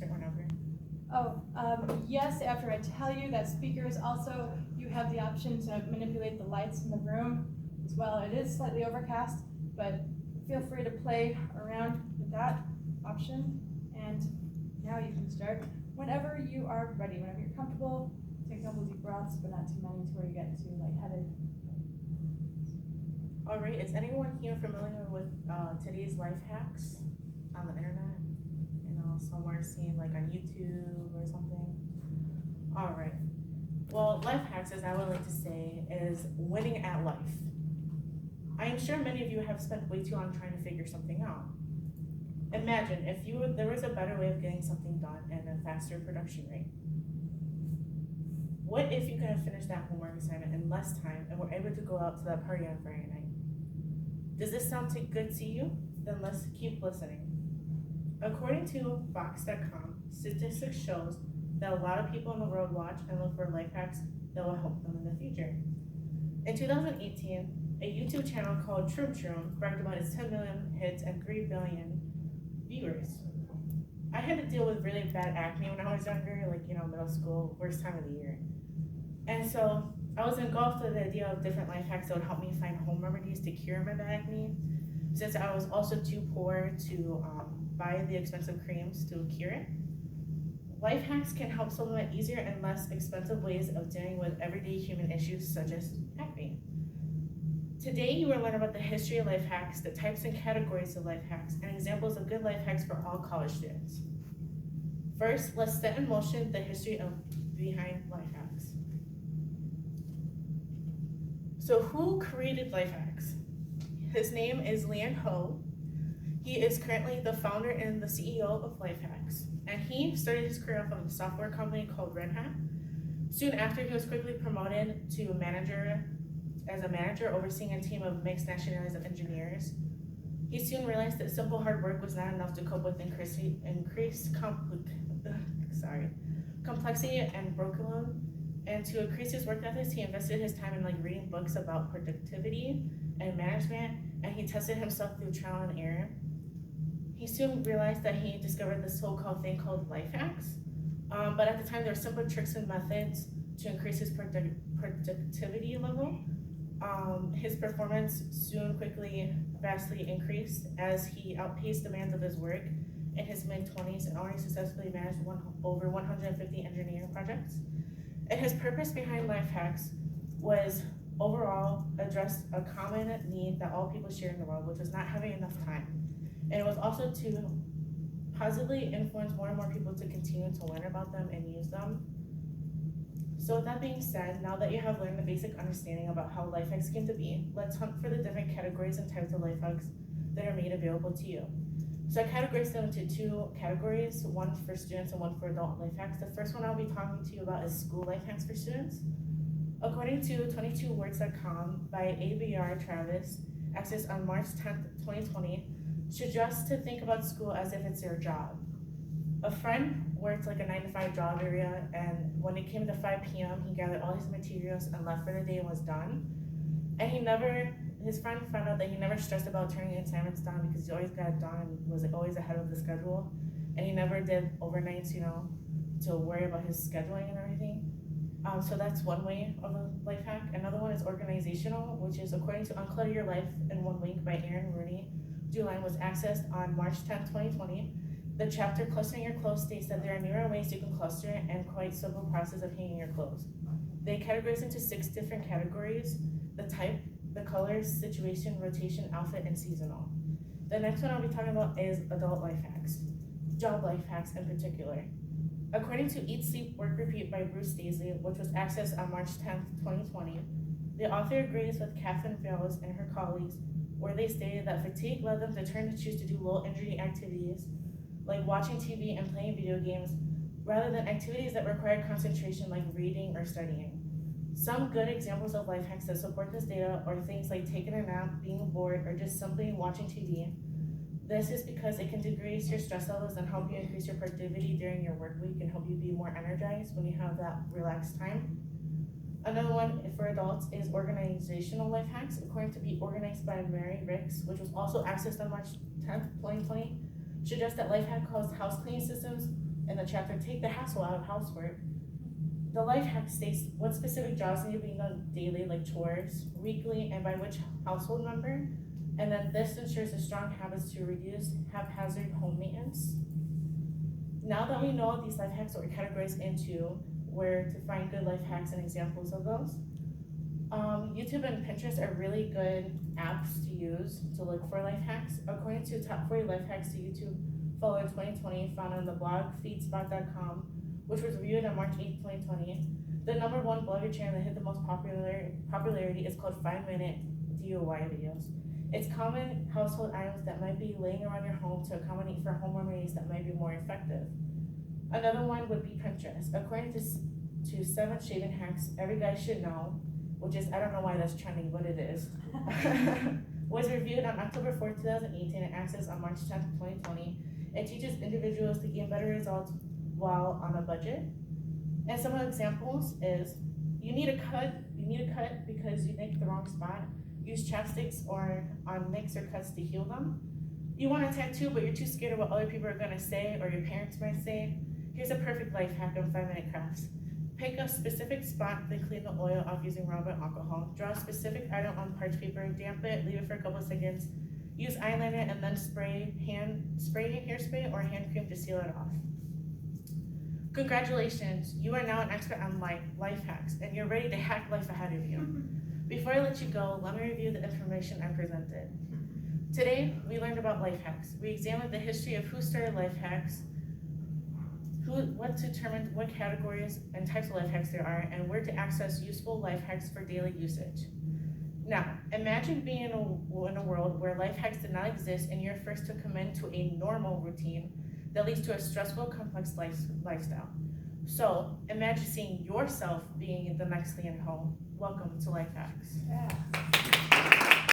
start whenever. Yes, after I tell you that speakers also, you have the option to manipulate the lights in the room as well. It is slightly overcast, but feel free to play around with that option. And now you can start whenever you are ready, whenever you're comfortable. Take a couple deep breaths, but not too many to where you get too lightheaded. All right, is anyone here familiar with today's life hacks on the internet? You know, somewhere seen like on YouTube or something. All right. Well, life hacks, as I would like to say, is winning at life. I am sure many of you have spent way too long trying to figure something out. Imagine if there was a better way of getting something done and a faster production rate. What if you could have finished that homework assignment in less time and were able to go out to that party on Friday night? Does this sound good to you? Then let's keep listening. According to Vox.com, statistics shows that a lot of people in the world watch and look for life hacks that will help them in the future. In 2018, a YouTube channel called Troom Troom bragged about its 10 million hits and 3 billion viewers. I had to deal with really bad acne when I was younger, like, middle school, worst time of the year. And so I was engulfed with the idea of different life hacks that would help me find home remedies to cure my bad acne, since I was also too poor to buy the expensive creams to cure it. Life hacks can help supplement easier and less expensive ways of dealing with everyday human issues such as acne. Today you will learn about the history of life hacks, the types and categories of life hacks, and examples of good life hacks for all college students. First, let's set in motion the history behind life hacks. So who created life hacks? His name is Lian Ho. He is currently the founder and the CEO of Life Hacks, and he started his career off of a software company called RenHack. Soon after, he was quickly promoted to as a manager overseeing a team of mixed nationalities of engineers. He soon realized that simple hard work was not enough to cope with increased complexity and workload. And to increase his work ethics, he invested his time in reading books about productivity and management, and he tested himself through trial and error. He soon realized that he discovered this so-called thing called life hacks, but at the time there were simple tricks and methods to increase his productivity level. His performance soon vastly increased as he outpaced demands of his work in his mid-20s and already successfully managed over 150 engineering projects. And his purpose behind life hacks was overall address a common need that all people share in the world, which was not having enough time. And it was also to positively influence more and more people to continue to learn about them and use them. So with that being said, now that you have learned the basic understanding about how life hacks came to be, let's hunt for the different categories and types of life hacks that are made available to you. So I categorized them into two categories, one for students and one for adult life hacks. The first one I'll be talking to you about is school life hacks for students. According to 22words.com by ABR Travis, accessed on March 10th, 2020, suggests to think about school as if it's your job. A friend worked a 9-to-5 job area, and when it came to 5 p.m., he gathered all his materials and left for the day and was done. And his friend found out that he never stressed about turning the assignments down because he always got it done and was always ahead of the schedule. And he never did overnights, to worry about his scheduling and everything. So that's one way of a life hack. Another one is organizational, which is according to Unclutter Your Life in 1 Week by Aaron Rooney. Juline was accessed on March 10th, 2020. The chapter Clustering Your Clothes states that there are numerous ways you can cluster and quite simple process of hanging your clothes. They categorize into 6 different categories: the type, the colors, situation, rotation, outfit, and seasonal. The next one I'll be talking about is adult life hacks, job life hacks in particular. According to Eat, Sleep, Work, Repeat by Bruce Daisley, which was accessed on March 10th, 2020, the author agrees with Catherine Vales and her colleagues, where they stated that fatigue led them to turn to choose to do low-energy activities like watching TV and playing video games, rather than activities that require concentration like reading or studying. Some good examples of life hacks that support this data are things like taking a nap, being bored, or just simply watching TV. This is because it can decrease your stress levels and help you increase your productivity during your work week and help you be more energized when you have that relaxed time. Another one for adults is organizational life hacks, according to Be Organized by Mary Ricks, which was also accessed on March 10th, 2020. Suggests that life hack calls house cleaning systems in the chapter, Take the Hassle Out of Housework, the life hack states what specific jobs need to be done daily, like chores, weekly, and by which household member. And then this ensures a strong habits to reduce haphazard home maintenance. Now that we know these life hacks are categorized into where to find good life hacks and examples of those, YouTube and Pinterest are really good apps to use to look for life hacks. According to top 40 life hacks to YouTube follow in 2020, found on the blog feedspot.com, which was reviewed on March 8, 2020, the #1 blogger channel that hit the most popularity is called 5-Minute DIY videos. It's common household items that might be laying around your home to accommodate for home remedies that might be more effective. Another one would be Pinterest. According to 7 shaving hacks every guy should know, which is, I don't know why that's trending, but it is, was reviewed on October 4, 2018 and accessed on March 10, 2020. It teaches individuals to gain better results while on a budget. And some of the examples is, you need a cut because you nicked the wrong spot. Use chapsticks or on nicks or cuts to heal them. You want a tattoo, but you're too scared of what other people are gonna say or your parents might say. Here's a perfect life hack on 5-minute crafts. Pick a specific spot, then clean the oil off using rubbing alcohol. Draw a specific item on parchment paper, damp it, leave it for a couple seconds. Use eyeliner and then spray hairspray or hand cream to seal it off. Congratulations, you are now an expert on life hacks, and you're ready to hack life ahead of you. Before I let you go, let me review the information I presented. Today, we learned about life hacks. We examined the history of who started life hacks, what determined what categories and types of life hacks there are, and where to access useful life hacks for daily usage. Now, imagine being in a world where life hacks did not exist and you're forced to commit to a normal routine that leads to a stressful, complex lifestyle. So, imagine seeing yourself being the next thing at home. Welcome to Life Hacks. Yeah.